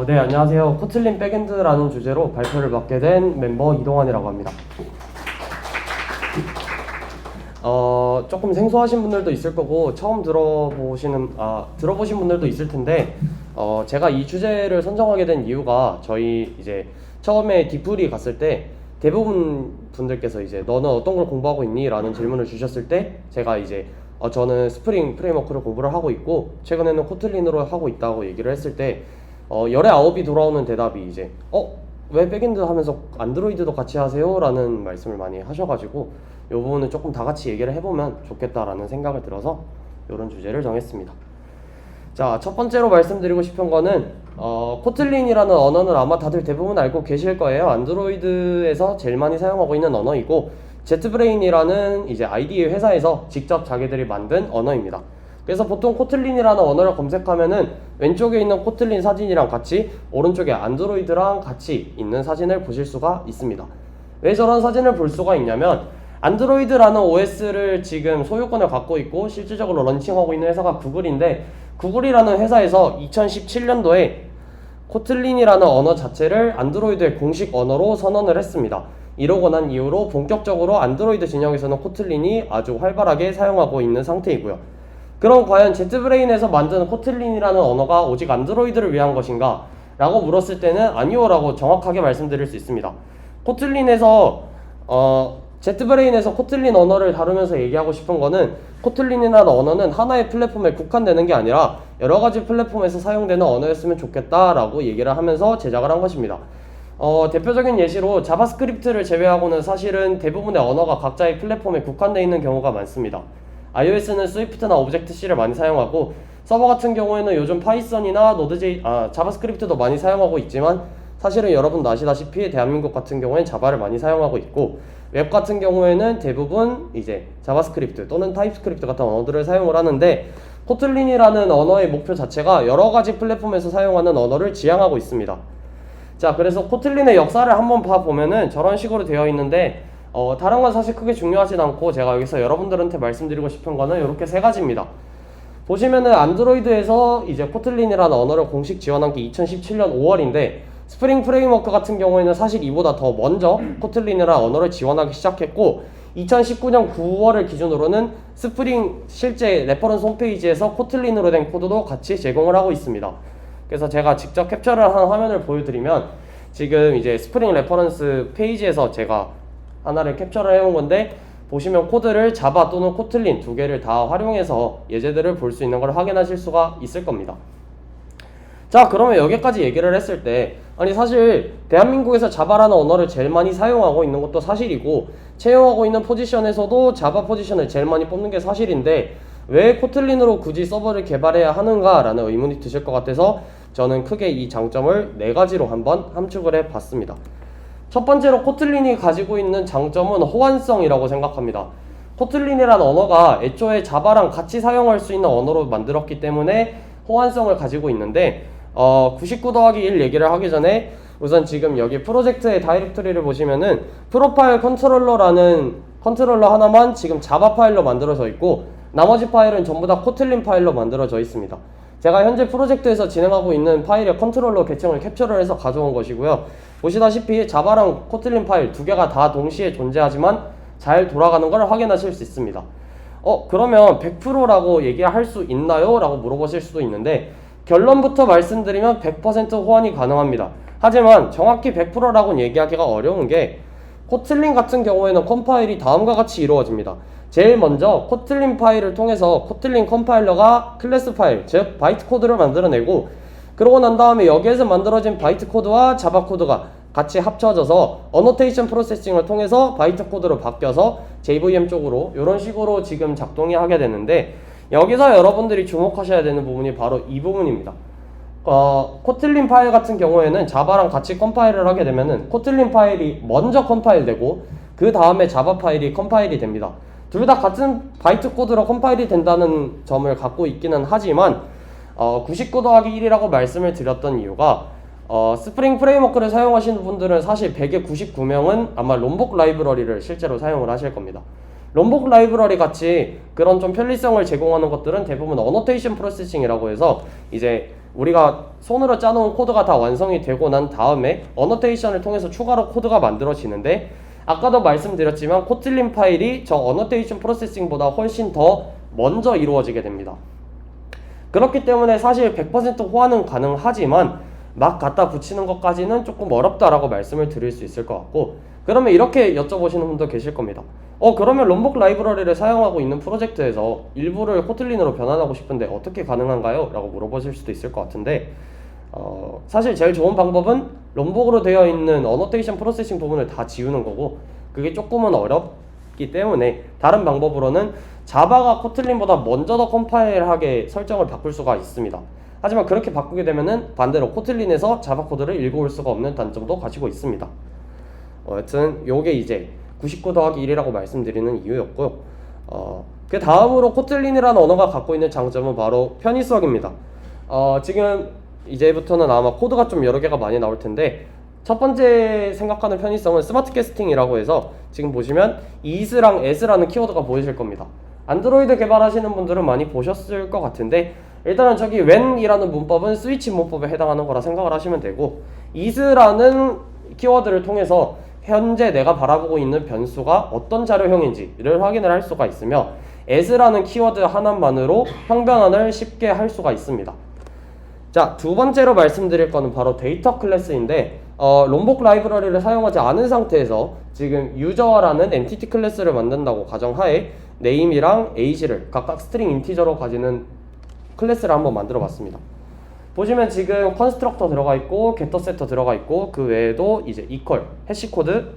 네, 안녕하세요. 코틀린 백엔드라는 주제로 발표를 맡게 된 멤버 이동환이라고 합니다. 조금 생소하신 분들도 있을 거고 처음 들어보신 분들도 있을 텐데 제가 이 주제를 선정하게 된 이유가 저희 이제 처음에 디프리 갔을 때 대부분 분들께서 이제 너는 어떤 걸 공부하고 있니? 라는 질문을 주셨을 때 제가 이제 저는 스프링 프레임워크를 공부를 하고 있고 최근에는 코틀린으로 하고 있다고 얘기를 했을 때 열의 아홉이 돌아오는 대답이 이제 왜 백엔드 하면서 안드로이드도 같이 하세요? 라는 말씀을 많이 하셔가지고 이 부분은 조금 다 같이 얘기를 해보면 좋겠다라는 생각을 들어서 이런 주제를 정했습니다. 자, 첫 번째로 말씀드리고 싶은 거는 코틀린이라는 언어는 아마 다들 대부분 알고 계실 거예요. 안드로이드에서 제일 많이 사용하고 있는 언어이고 제트브레인이라는 이제 IDE 회사에서 직접 자기들이 만든 언어입니다. 그래서 보통 코틀린이라는 언어를 검색하면은 왼쪽에 있는 코틀린 사진이랑 같이 오른쪽에 안드로이드랑 같이 있는 사진을 보실 수가 있습니다. 왜 저런 사진을 볼 수가 있냐면 안드로이드라는 OS를 지금 소유권을 갖고 있고 실질적으로 런칭하고 있는 회사가 구글인데 구글이라는 회사에서 2017년도에 코틀린이라는 언어 자체를 안드로이드의 공식 언어로 선언을 했습니다. 이러고 난 이후로 본격적으로 안드로이드 진영에서는 코틀린이 아주 활발하게 사용하고 있는 상태이고요. 그럼 과연 제트브레인에서 만든 코틀린이라는 언어가 오직 안드로이드를 위한 것인가? 라고 물었을 때는 아니요 라고 정확하게 말씀드릴 수 있습니다. 제트브레인에서 코틀린 언어를 다루면서 얘기하고 싶은 거는 코틀린이라는 언어는 하나의 플랫폼에 국한되는 게 아니라 여러 가지 플랫폼에서 사용되는 언어였으면 좋겠다라고 얘기를 하면서 제작을 한 것입니다. 대표적인 예시로 자바스크립트를 제외하고는 사실은 대부분의 언어가 각자의 플랫폼에 국한되어 있는 경우가 많습니다. iOS는 스위프트나 오브젝트-C를 많이 사용하고 서버 같은 경우에는 요즘 파이썬이나 자바스크립트도 많이 사용하고 있지만 사실은 여러분도 아시다시피 대한민국 같은 경우엔 자바를 많이 사용하고 있고 웹 같은 경우에는 대부분 이제 자바스크립트 또는 타입스크립트 같은 언어들을 사용을 하는데 코틀린이라는 언어의 목표 자체가 여러 가지 플랫폼에서 사용하는 언어를 지향하고 있습니다. 자, 그래서 코틀린의 역사를 한번 봐보면은 저런 식으로 되어 있는데 다른 건 사실 크게 중요하진 않고 제가 여기서 여러분들한테 말씀드리고 싶은 거는 이렇게 세 가지입니다. 보시면은 안드로이드에서 이제 코틀린이라는 언어를 공식 지원한 게 2017년 5월인데 스프링 프레임워크 같은 경우에는 사실 이보다 더 먼저 코틀린이라는 언어를 지원하기 시작했고 2019년 9월을 기준으로는 스프링 실제 레퍼런스 홈페이지에서 코틀린으로 된 코드도 같이 제공을 하고 있습니다. 그래서 제가 직접 캡처를 한 화면을 보여드리면 지금 이제 스프링 레퍼런스 페이지에서 제가 하나를 캡처를 해온 건데 보시면 코드를 자바 또는 코틀린 두 개를 다 활용해서 예제들을 볼 수 있는 걸 확인하실 수가 있을 겁니다. 자, 그러면 여기까지 얘기를 했을 때 아니 사실 대한민국에서 자바라는 언어를 제일 많이 사용하고 있는 것도 사실이고 채용하고 있는 포지션에서도 자바 포지션을 제일 많이 뽑는 게 사실인데 왜 코틀린으로 굳이 서버를 개발해야 하는가 라는 의문이 드실 것 같아서 저는 크게 이 장점을 네 가지로 한번 함축을 해 봤습니다. 첫 번째로 코틀린이 가지고 있는 장점은 호환성이라고 생각합니다. 코틀린이라는 언어가 애초에 자바랑 같이 사용할 수 있는 언어로 만들었기 때문에 호환성을 가지고 있는데 99-1 얘기를 하기 전에 우선 지금 여기 프로젝트의 다이렉토리를 보시면은 프로파일 컨트롤러라는 컨트롤러 하나만 지금 자바 파일로 만들어져 있고 나머지 파일은 전부 다 코틀린 파일로 만들어져 있습니다. 제가 현재 프로젝트에서 진행하고 있는 파일의 컨트롤러 계층을 캡처를 해서 가져온 것이고요. 보시다시피 자바랑 코틀린 파일 두 개가 다 동시에 존재하지만 잘 돌아가는 걸 확인하실 수 있습니다. 그러면 100%라고 얘기할 수 있나요? 라고 물어보실 수도 있는데 결론부터 말씀드리면 100% 호환이 가능합니다. 하지만 정확히 100%라고는 얘기하기가 어려운 게 코틀린 같은 경우에는 컴파일이 다음과 같이 이루어집니다. 제일 먼저 코틀린 파일을 통해서 코틀린 컴파일러가 클래스 파일, 즉 바이트 코드를 만들어내고 그러고 난 다음에 여기에서 만들어진 바이트 코드와 자바 코드가 같이 합쳐져서 어노테이션 프로세싱을 통해서 바이트 코드로 바뀌어서 JVM 쪽으로 이런 식으로 지금 작동이 하게 되는데 여기서 여러분들이 주목하셔야 되는 부분이 바로 이 부분입니다. 코틀린 파일 같은 경우에는 자바랑 같이 컴파일을 하게 되면은 코틀린 파일이 먼저 컴파일되고 그 다음에 자바 파일이 컴파일이 됩니다. 둘 다 같은 바이트 코드로 컴파일이 된다는 점을 갖고 있기는 하지만 99-1이라고 말씀을 드렸던 이유가 스프링 프레임워크를 사용하시는 분들은 사실 100의 99명은 아마 롬복 라이브러리를 실제로 사용을 하실 겁니다. 롬복 라이브러리 같이 그런 좀 편리성을 제공하는 것들은 대부분 어노테이션 프로세싱이라고 해서 이제 우리가 손으로 짜놓은 코드가 다 완성이 되고 난 다음에 어노테이션을 통해서 추가로 코드가 만들어지는데, 아까도 말씀드렸지만 코틀린 파일이 저 어노테이션 프로세싱보다 훨씬 더 먼저 이루어지게 됩니다. 그렇기 때문에 사실 100% 호환은 가능하지만 막 갖다 붙이는 것까지는 조금 어렵다라고 말씀을 드릴 수 있을 것 같고, 그러면 이렇게 여쭤보시는 분도 계실 겁니다. 그러면 롬복 라이브러리를 사용하고 있는 프로젝트에서 일부를 코틀린으로 변환하고 싶은데 어떻게 가능한가요? 라고 물어보실 수도 있을 것 같은데, 사실 제일 좋은 방법은 롬복으로 되어 있는 어노테이션 프로세싱 부분을 다 지우는 거고, 그게 조금은 어렵기 때문에 다른 방법으로는 자바가 코틀린보다 먼저 더 컴파일하게 설정을 바꿀 수가 있습니다. 하지만 그렇게 바꾸게 되면은 반대로 코틀린에서 자바 코드를 읽어올 수가 없는 단점도 가지고 있습니다. 여튼 요게 이제 99 더하기 1이라고 말씀드리는 이유였고요. 그 다음으로 코틀린이라는 언어가 갖고 있는 장점은 바로 편의성입니다. 지금 이제부터는 아마 코드가 좀 여러 개가 많이 나올 텐데, 첫 번째 생각하는 편의성은 스마트 캐스팅이라고 해서 지금 보시면 is랑 as라는 키워드가 보이실 겁니다. 안드로이드 개발하시는 분들은 많이 보셨을 것 같은데, 일단은 저기 when이라는 문법은 스위치 문법에 해당하는 거라 생각을 하시면 되고, is라는 키워드를 통해서 현재 내가 바라보고 있는 변수가 어떤 자료형인지를 확인을 할 수가 있으며, as라는 키워드 하나만으로 형변환을 쉽게 할 수가 있습니다. 자, 두 번째로 말씀드릴 거는 바로 데이터 클래스인데, 롬복 라이브러리를 사용하지 않은 상태에서 지금 유저라는 엔티티 클래스를 만든다고 가정하에 네임이랑 age를 각각 스트링 인티저로 가지는 클래스를 한번 만들어 봤습니다. 보시면 지금 컨스트럭터 들어가 있고 getter setter 들어가 있고, 그 외에도 이제 equal, 해시코드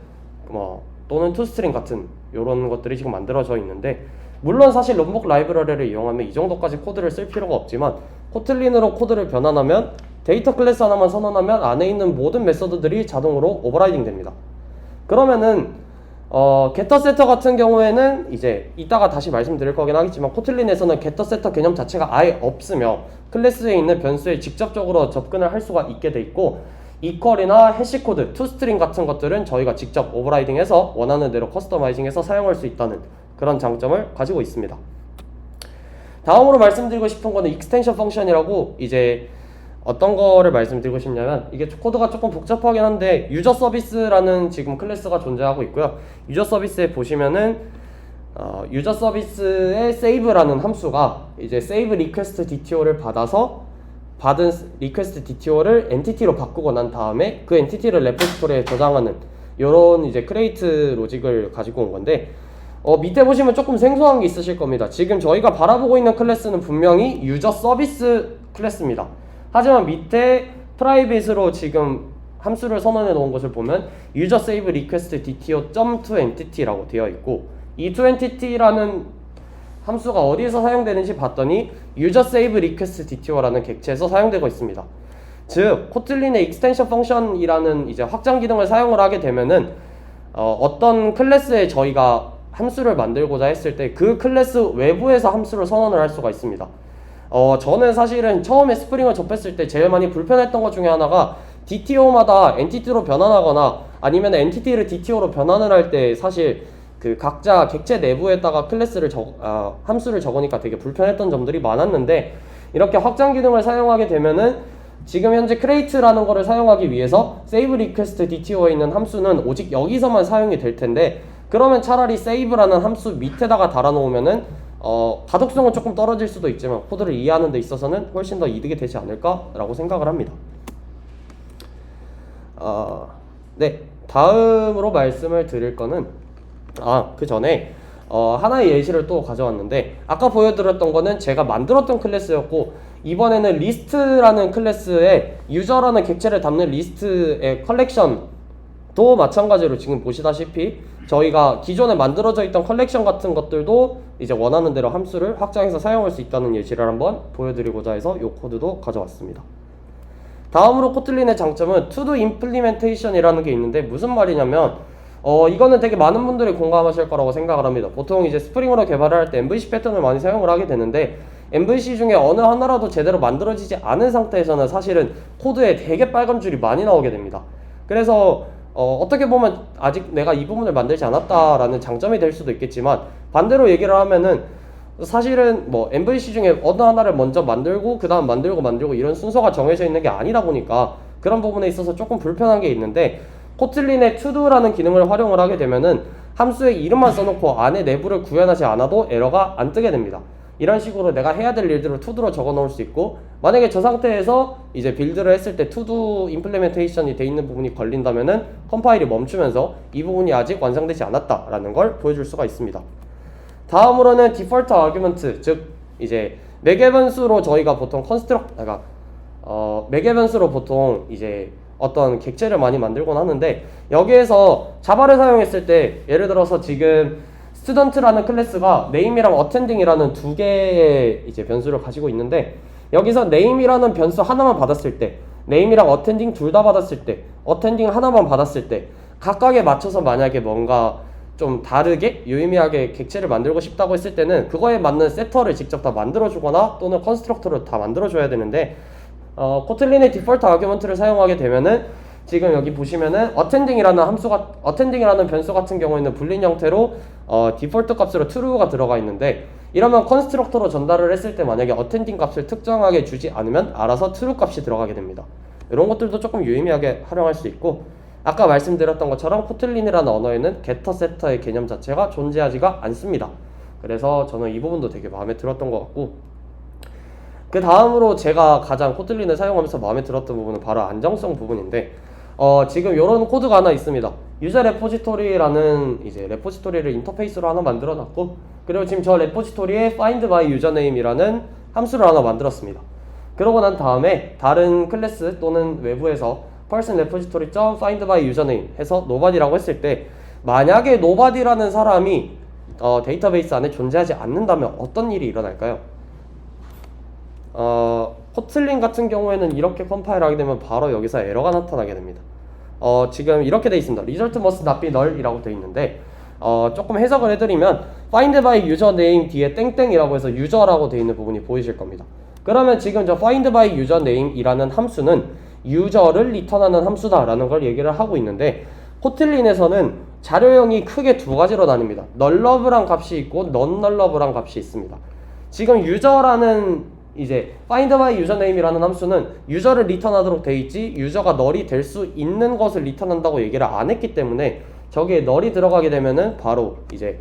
또는 toString 같은 이런 것들이 지금 만들어져 있는데, 물론 사실 롬복 라이브러리를 이용하면 이 정도까지 코드를 쓸 필요가 없지만 코틀린으로 코드를 변환하면 데이터 클래스 하나만 선언하면 안에 있는 모든 메서드들이 자동으로 오버라이딩 됩니다. 그러면은 getter setter 같은 경우에는 이제 이따가 다시 말씀드릴 거긴 하겠지만, 코틀린에서는 getter setter 개념 자체가 아예 없으며 클래스에 있는 변수에 직접적으로 접근을 할 수가 있게 돼 있고, equal이나 해시코드, toString 같은 것들은 저희가 직접 오버라이딩해서 원하는 대로 커스터마이징해서 사용할 수 있다는 그런 장점을 가지고 있습니다. 다음으로 말씀드리고 싶은 거는 익스텐션 펑션이라고, 이제 어떤 거를 말씀드리고 싶냐면, 이게 코드가 조금 복잡하긴 한데 유저 서비스라는 지금 클래스가 존재하고 있고요. 유저 서비스에 보시면은 유저 서비스의 save라는 함수가 이제 save request DTO를 받아서 받은 리퀘스트 DTO를 엔티티로 바꾸고 난 다음에 그 엔티티를 레포지토리에 저장하는 요런 이제 크레이트 로직을 가지고 온 건데, 밑에 보시면 조금 생소한 게 있으실 겁니다. 지금 저희가 바라보고 있는 클래스는 분명히 유저 서비스 클래스입니다. 하지만 밑에 프라이빗으로 지금 함수를 선언해 놓은 것을 보면 user save request dto to entity라고 되어 있고, 이 to entity라는 함수가 어디에서 사용되는지 봤더니 user save request dto라는 객체에서 사용되고 있습니다. 즉 코틀린의 익스텐션 펑션이라는 이제 확장 기능을 사용을 하게 되면은 어떤 클래스에 저희가 함수를 만들고자 했을 때 그 클래스 외부에서 함수를 선언을 할 수가 있습니다. 저는 사실은 처음에 스프링을 접했을 때 제일 많이 불편했던 것 중에 하나가 DTO마다 엔티티로 변환하거나 아니면 엔티티를 DTO로 변환을 할 때 사실 그 각자 객체 내부에다가 클래스를 함수를 적으니까 되게 불편했던 점들이 많았는데, 이렇게 확장 기능을 사용하게 되면은 지금 현재 create라는 거를 사용하기 위해서 save request DTO에 있는 함수는 오직 여기서만 사용이 될 텐데, 그러면 차라리 save라는 함수 밑에다가 달아놓으면은 가독성은 조금 떨어질 수도 있지만 코드를 이해하는 데 있어서는 훨씬 더 이득이 되지 않을까라고 생각을 합니다. 네, 다음으로 말씀을 드릴 거는 그 전에 하나의 예시를 또 가져왔는데, 아까 보여드렸던 거는 제가 만들었던 클래스였고, 이번에는 리스트라는 클래스에 유저라는 객체를 담는 리스트의 컬렉션도 마찬가지로 지금 보시다시피 저희가 기존에 만들어져 있던 컬렉션 같은 것들도 이제 원하는 대로 함수를 확장해서 사용할 수 있다는 예시를 한번 보여드리고자 해서 이 코드도 가져왔습니다. 다음으로 코틀린의 장점은 to do implementation이라는 게 있는데, 무슨 말이냐면 이거는 되게 많은 분들이 공감하실 거라고 생각을 합니다. 보통 이제 스프링으로 개발을 할 때 MVC 패턴을 많이 사용을 하게 되는데, MVC 중에 어느 하나라도 제대로 만들어지지 않은 상태에서는 사실은 코드에 되게 빨간 줄이 많이 나오게 됩니다. 그래서 어떻게 보면 아직 내가 이 부분을 만들지 않았다라는 장점이 될 수도 있겠지만, 반대로 얘기를 하면은 사실은 뭐 MVC 중에 어느 하나를 먼저 만들고 그 다음 만들고 이런 순서가 정해져 있는 게 아니다 보니까 그런 부분에 있어서 조금 불편한 게 있는데, 코틀린의 to도라는 기능을 활용을 하게 되면은 함수의 이름만 써놓고 안에 내부를 구현하지 않아도 에러가 안 뜨게 됩니다. 이런 식으로 내가 해야 될 일들을 to도로 적어 놓을 수 있고, 만약에 저 상태에서 이제 빌드를 했을 때 to-do 임플리멘테이션이 돼 있는 부분이 걸린다면은 컴파일이 멈추면서 이 부분이 아직 완성되지 않았다라는 걸 보여줄 수가 있습니다. 다음으로는 디폴트 아규먼트, 즉 이제 맥의 변수로 저희가 보통 맥의 변수로 보통 이제 어떤 객체를 많이 만들곤 하는데, 여기에서 자바를 사용했을 때 예를 들어서 지금 스튜던트라는 클래스가 name이랑 attending이라는 두 개의 이제 변수를 가지고 있는데, 여기서 name이라는 변수 하나만 받았을 때, name이랑 attending 둘 다 받았을 때, attending 하나만 받았을 때 각각에 맞춰서 만약에 뭔가 좀 다르게 유의미하게 객체를 만들고 싶다고 했을 때는 그거에 맞는 세터를 직접 다 만들어주거나 또는 컨스트럭터를 다 만들어줘야 되는데, 코틀린의 디폴트 아규먼트를 사용하게 되면은 지금 여기 보시면은 attending이라는 변수 같은 경우에는 불린 형태로 디폴트 값으로 true가 들어가 있는데, 이러면 컨스트럭터로 전달을 했을 때 만약에 attending 값을 특정하게 주지 않으면 알아서 true 값이 들어가게 됩니다. 이런 것들도 조금 유의미하게 활용할 수 있고, 아까 말씀드렸던 것처럼 코틀린이라는 언어에는 getter, setter의 개념 자체가 존재하지가 않습니다. 그래서 저는 이 부분도 되게 마음에 들었던 것 같고, 그 다음으로 제가 가장 코틀린을 사용하면서 마음에 들었던 부분은 바로 안정성 부분인데, 지금 이런 코드가 하나 있습니다. 유저 레포지토리라는 이제 레포지토리를 인터페이스로 하나 만들어 놨고, 그리고 지금 저 레포지토리에 find by username이라는 함수를 하나 만들었습니다. 그러고 난 다음에 다른 클래스 또는 외부에서 person repository.find by username 해서 nobody라고 했을 때, 만약에 nobody라는 사람이 데이터베이스 안에 존재하지 않는다면 어떤 일이 일어날까요? 코틀린 같은 경우에는 이렇게 컴파일하게 되면 바로 여기서 에러가 나타나게 됩니다. 지금 이렇게 돼 있습니다. result must not be null 이라고 돼 있는데, 조금 해석을 해드리면 find by username 뒤에 땡땡이라고 해서 user라고 돼 있는 부분이 보이실 겁니다. 그러면 지금 저 find by username 이라는 함수는 user를 리턴하는 함수다라는 걸 얘기를 하고 있는데, 코틀린에서는 자료형이 크게 두 가지로 나뉩니다. 널러브란 값이 있고 non-널러브란 값이 있습니다. 지금 user라는 이제 find by username이라는 함수는 유저를 리턴하도록 돼 있지 유저가 널이 될 수 있는 것을 리턴한다고 얘기를 안 했기 때문에 저기에 널이 들어가게 되면은 바로 이제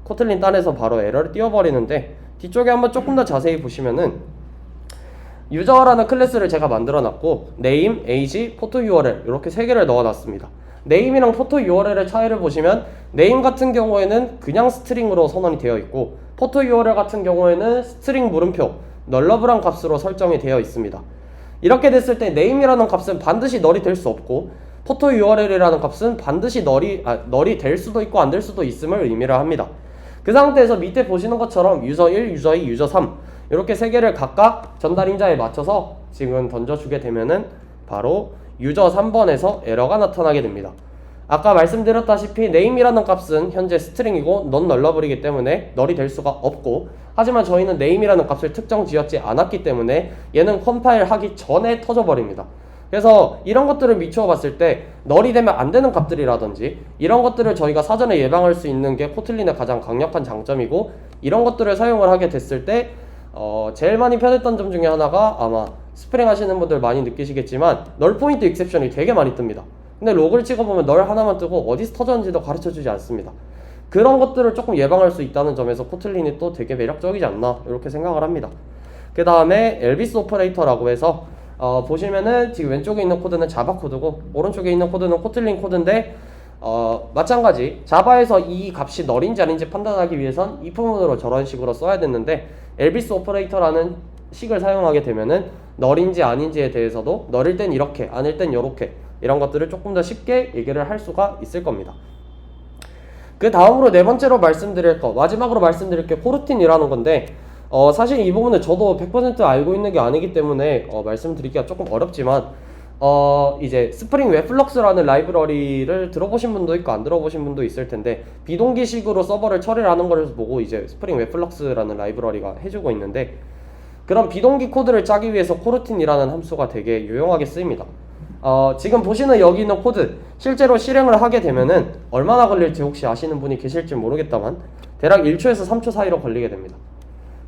코틀린 딴에서 바로 에러를 띄워버리는데, 뒤쪽에 한번 조금 더 자세히 보시면은 유저라는 클래스를 제가 만들어 놨고 name, age, photo URL 이렇게 세 개를 넣어 놨습니다. name이랑 photo URL의 차이를 보시면 name 같은 경우에는 그냥 스트링으로 선언이 되어 있고, photo URL 같은 경우에는 스트링 물음표 널러브란 값으로 설정이 되어 있습니다. 이렇게 됐을 때 name이라는 값은 반드시 널이 될 수 없고 photo URL이라는 값은 반드시 널이 될 수도 있고 안 될 수도 있음을 의미를 합니다. 그 상태에서 밑에 보시는 것처럼 유저 1, 유저 2, 유저 3 이렇게 세 개를 각각 전달인자에 맞춰서 지금 던져주게 되면은 바로 유저 3번에서 에러가 나타나게 됩니다. 아까 말씀드렸다시피 name이라는 값은 현재 스트링이고 non-nullable이기 때문에 널이 될 수가 없고, 하지만 저희는 name이라는 값을 특정 지었지 않았기 때문에 얘는 컴파일 하기 전에 터져버립니다. 그래서 이런 것들을 미추어 봤을 때 널이 되면 안 되는 값들이라든지 이런 것들을 저희가 사전에 예방할 수 있는 게 코틀린의 가장 강력한 장점이고, 이런 것들을 사용을 하게 됐을 때 제일 많이 편했던 점 중에 하나가 아마 스프링 하시는 분들 많이 느끼시겠지만 널 포인트 익셉션이 되게 많이 뜹니다. 근데 로그를 찍어보면 널 하나만 뜨고 어디서 터졌는지도 가르쳐주지 않습니다. 그런 것들을 조금 예방할 수 있다는 점에서 코틀린이 또 되게 매력적이지 않나 이렇게 생각을 합니다. 그 다음에 엘비스 오퍼레이터라고 해서 보시면은 지금 왼쪽에 있는 코드는 자바 코드고 오른쪽에 있는 코드는 코틀린 코드인데, 마찬가지 자바에서 이 값이 널인지 아닌지 판단하기 위해선 이 부분으로 저런 식으로 써야 됐는데, 엘비스 오퍼레이터라는 식을 사용하게 되면은 널인지 아닌지에 대해서도 널일 땐 이렇게 아닐 땐 이렇게 이런 것들을 조금 더 쉽게 얘기를 할 수가 있을 겁니다. 그 다음으로 네 번째로 마지막으로 말씀드릴 게 코르틴이라는 건데, 사실 이 부분은 저도 100% 알고 있는 게 아니기 때문에 말씀드리기가 조금 어렵지만, 이제 스프링 웹플럭스라는 라이브러리를 들어보신 분도 있고 안 들어보신 분도 있을 텐데, 비동기식으로 서버를 처리를 하는 걸 보고 이제 스프링 웹플럭스라는 라이브러리가 해주고 있는데, 그런 비동기 코드를 짜기 위해서 코르틴이라는 함수가 되게 유용하게 쓰입니다. 지금 보시는 여기 있는 코드 실제로 실행을 하게 되면은 얼마나 걸릴지 혹시 아시는 분이 계실지 모르겠다만, 대략 1초에서 3초 사이로 걸리게 됩니다.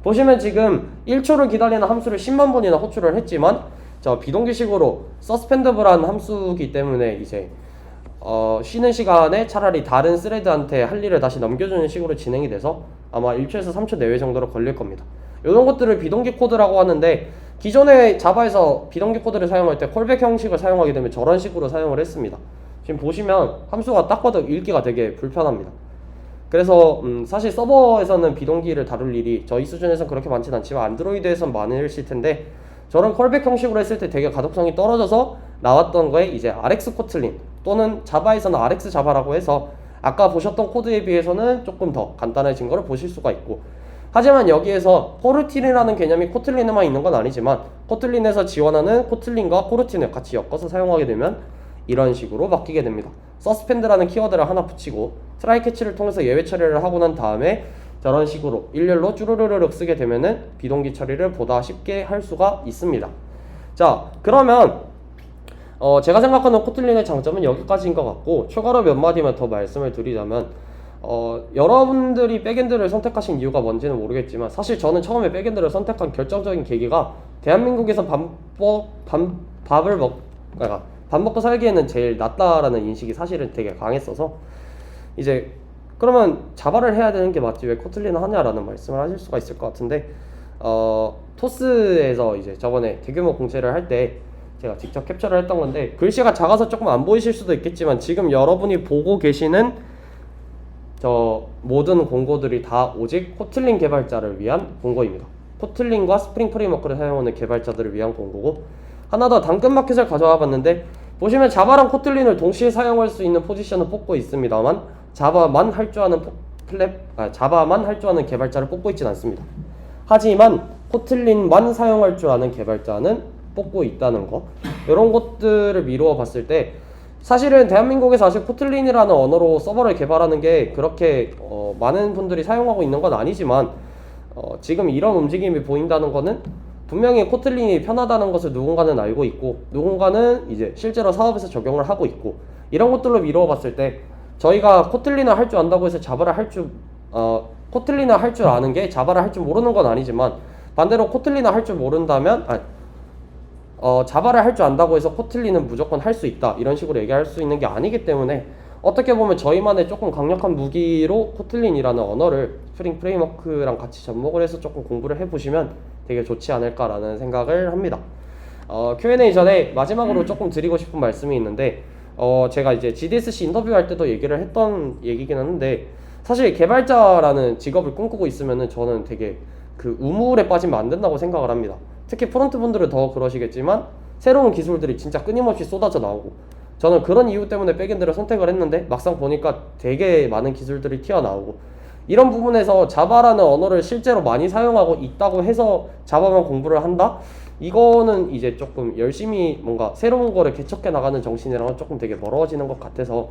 보시면 지금 1초를 기다리는 함수를 10만 번이나 호출을 했지만 저 비동기식으로 서스펜더블한 함수이기 때문에 이제 쉬는 시간에 차라리 다른 스레드한테 할 일을 다시 넘겨주는 식으로 진행이 돼서 아마 1초에서 3초 내외 정도로 걸릴 겁니다. 이런 것들을 비동기 코드라고 하는데 기존의 자바에서 비동기 코드를 사용할 때 콜백 형식을 사용하게 되면 저런 식으로 사용을 했습니다. 지금 보시면 함수가 딱 봐도 읽기가 되게 불편합니다. 그래서 사실 서버에서는 비동기를 다룰 일이 저희 수준에서는 그렇게 많지는 않지만 안드로이드에선 많으실 텐데 저런 콜백 형식으로 했을 때 되게 가독성이 떨어져서 나왔던 거에 이제 RX 코틀린 또는 자바에서는 RX 자바라고 해서 아까 보셨던 코드에 비해서는 조금 더 간단해진 거를 보실 수가 있고, 하지만 여기에서 코르틴이라는 개념이 코틀린에만 있는 건 아니지만 코틀린에서 지원하는 코틀린과 코르틴을 같이 엮어서 사용하게 되면 이런 식으로 바뀌게 됩니다. 서스펜드라는 키워드를 하나 붙이고 트라이 캐치를 통해서 예외 처리를 하고 난 다음에 저런 식으로 일렬로 쭈루루르륵 쓰게 되면은 비동기 처리를 보다 쉽게 할 수가 있습니다. 자, 그러면 제가 생각하는 코틀린의 장점은 여기까지인 것 같고, 추가로 몇 마디만 더 말씀을 드리자면 여러분들이 백엔드를 선택하신 이유가 뭔지는 모르겠지만 사실 저는 처음에 백엔드를 선택한 결정적인 계기가 대한민국에서 밥 먹고 살기에는 제일 낫다라는 인식이 사실은 되게 강했어서 이제 그러면 자바를 해야 되는 게 맞지 왜 코틀린을 하냐라는 말씀을 하실 수가 있을 것 같은데, 토스에서 이제 저번에 대규모 공채를 할 때 제가 직접 캡처를 했던 건데 글씨가 작아서 조금 안 보이실 수도 있겠지만 지금 여러분이 보고 계시는 저 모든 공고들이 다 오직 코틀린 개발자를 위한 공고입니다. 코틀린과 스프링 프레임워크를 사용하는 개발자들을 위한 공고고, 하나 더 당근마켓을 가져와 봤는데 보시면 자바랑 코틀린을 동시에 사용할 수 있는 포지션을 뽑고 있습니다만 자바만 할 줄 아는 개발자를 뽑고 있진 않습니다. 하지만 코틀린만 사용할 줄 아는 개발자는 뽑고 있다는 거, 이런 것들을 미루어 봤을 때 사실은 대한민국에서 아직 코틀린이라는 언어로 서버를 개발하는 게 그렇게 많은 분들이 사용하고 있는 건 아니지만 지금 이런 움직임이 보인다는 거는 분명히 코틀린이 편하다는 것을 누군가는 알고 있고 누군가는 이제 실제로 사업에서 적용을 하고 있고, 이런 것들로 미루어 봤을 때 저희가 코틀린을 할 줄 안다고 해서 자바를 코틀린을 할 줄 아는 게 자바를 할 줄 모르는 건 아니지만 반대로 코틀린을 할 줄 모른다면 자바를 할 줄 안다고 해서 코틀린은 무조건 할 수 있다 이런 식으로 얘기할 수 있는 게 아니기 때문에 어떻게 보면 저희만의 조금 강력한 무기로 코틀린이라는 언어를 스프링 프레임워크랑 같이 접목을 해서 조금 공부를 해보시면 되게 좋지 않을까라는 생각을 합니다. Q&A 전에 마지막으로 조금 드리고 싶은 말씀이 있는데 제가 이제 GDSC 인터뷰할 때도 얘기를 했던 얘기긴 한데 사실 개발자라는 직업을 꿈꾸고 있으면은 저는 되게 그 우물에 빠지면 안 된다고 생각을 합니다. 특히 프론트 분들은 더 그러시겠지만 새로운 기술들이 진짜 끊임없이 쏟아져 나오고, 저는 그런 이유 때문에 백엔드를 선택을 했는데 막상 보니까 되게 많은 기술들이 튀어나오고, 이런 부분에서 자바라는 언어를 실제로 많이 사용하고 있다고 해서 자바만 공부를 한다? 이거는 이제 조금 열심히 뭔가 새로운 거를 개척해 나가는 정신이랑은 조금 되게 멀어지는 것 같아서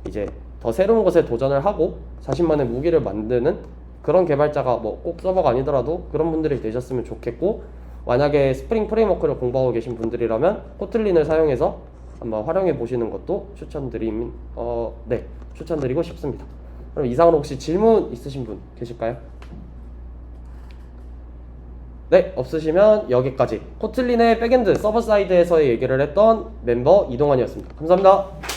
이제 더 새로운 것에 도전을 하고 자신만의 무기를 만드는 그런 개발자가 뭐 꼭 서버가 아니더라도 그런 분들이 되셨으면 좋겠고, 만약에 스프링 프레임워크를 공부하고 계신 분들이라면 코틀린을 사용해서 한번 활용해 보시는 것도 추천드리고 싶습니다. 그럼 이상으로 혹시 질문 있으신 분 계실까요? 네, 없으시면 여기까지 코틀린의 백엔드 서버 사이드에서의 얘기를 했던 멤버 이동환이었습니다. 감사합니다.